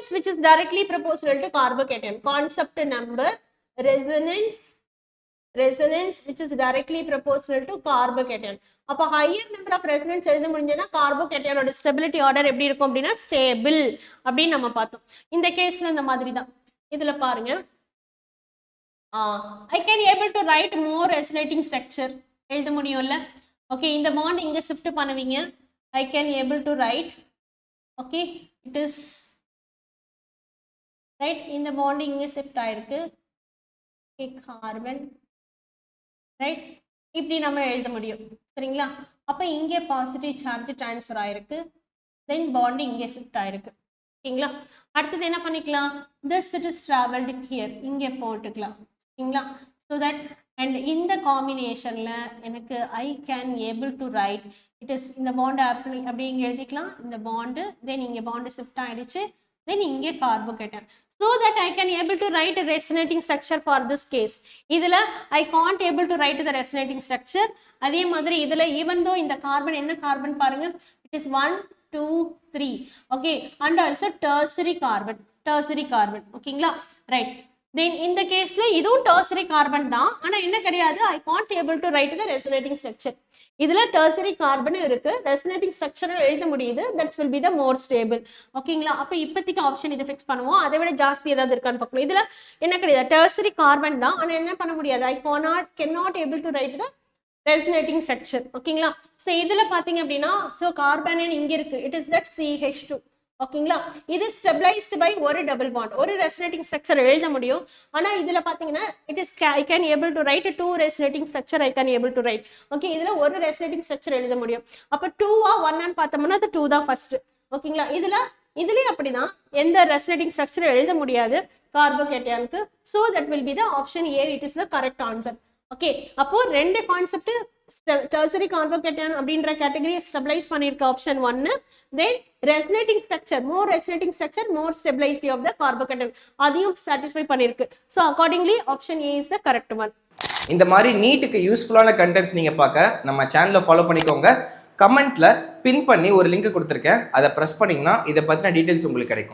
resonance which is directly proportional to carbocation. Concept number resonance which is directly proportional to carbocation. அப்ப higher number of resonance எழுத முடிஞ்சனா carbocation ஓட stability order எப்படி இருக்கும் அப்படினா stable அப்படி நம்ம பார்த்தோம். இந்த கேஸ்ல இந்த மாதிரி தான். இதுல பாருங்க I can able to write more resonating structure எழுத முடியும்ல. okay இந்த bond இங்க shift பண்ணுவீங்க. I can able to write okay it is right இந்த bond இங்க shift ஆயிருக்கு. okay carbon right இப்படி நம்ம எழுத முடியும் சரிங்களா. அப்ப இங்கே பாசிட்டிவ் சார்ஜ் ட்ரான்ஸ்ஃபர் ஆயிருக்கு. தென் பாண்ட் இங்கே ஷிஃப்ட் ஆயிருக்கு ஓகேங்களா. அடுத்தது என்ன பண்ணிக்கலாம், this it is traveled here இங்கே போட்டுக்கலாம் ஓகேங்களா. so that and இந்த காம்பினேஷன்ல எனக்கு I can able to write it is இந்த பாண்ட் அப்படி இங்க எழுதிக்கலாம். இந்த பாண்ட் தென் இங்கே பாண்ட் ஷிஃப்ட் ஆயிடுச்சு. then இங்கே carbocation so that I can able to write a resonating structure for this case. இதுல I can't able to write the resonating structure. அதே மாதிரி இதுல even though இந்த கார்பன் என்ன கார்பன் பாருங்க it is 1 2 3 okay and also tertiary carbon ஓகேங்களா right. then இந்த கேஸ்ல இதுவும் tertiary carbon தான், ஆனா என்ன கிடையாது I can't able to write the resonating structure. இதுல tertiary carbon இருக்கு, resonating structure எழுத முடியுது, that will be the more stable ஓகேங்களா. அப்ப இப்போதைக்கு ஆப்ஷன் இதை ஃபிக்ஸ் பண்ணுவோம். அதை விட ஜாஸ்தி ஏதாவது இருக்கான்னு பார்க்கணும். இதுல என்ன கிடையாது tertiary carbon தான், ஆனா என்ன பண்ண முடியாது I cannot able to write the resonating structure ஓகேங்களா. சோ இதுல பாத்தீங்க அப்படின்னா சோ கார்பன் இங்க இருக்கு it is that CH2 ஓகேங்களா. இது ஸ்டெபிளைஸ்டு பை ஒரு டபுள் பாண்ட், ஒரு ரெசனேட்டிங் ஸ்ட்ரக்சர் எழுத முடியும். ஆனா இதுல பாத்தீங்கன்னா it is I can able to write 2 resonating structure I can able to write okay. இதுல ஒரு ரெசனேட்டிங் ஸ்ட்ரக்சர் எழுத முடியும். அப்ப 2 1 பார்த்தோம்னா அது 2 தான் ஃபர்ஸ்ட் ஓகேங்களா. இதுலயும் அப்படிதான் எந்த ரெசனேட்டிங் ஸ்ட்ரக்சர் எழுத முடியாது கார்போகேட்டனுக்கு. so that will be the option A, it is the correct answer okay. அப்போ ரெண்டு கான்செப்ட் tertiary carbocation அப்படின்ற கேட்டகரி ஸ்டெபிலைஸ் பண்ணிருக்க option 1. then resonating structure more stability of the carbocation அதையும் satisfy பண்ணிருக்கு. so accordingly option A is the correct one. இந்த மாதிரி நீட்டுக்கு யூஸ்ஃபுல்லான கண்டென்ட்ஸ் நீங்க பார்க்க நம்ம சேனலை ஃபாலோ பண்ணிக்கோங்க. கமெண்ட்ல பின் பண்ணி ஒரு லிங்க் கொடுத்துருக்கேன், அதை ப்ரெஸ் பண்ணீங்கன்னா இதை பத்தின டீடைல்ஸ் உங்களுக்கு கிடைக்கும்.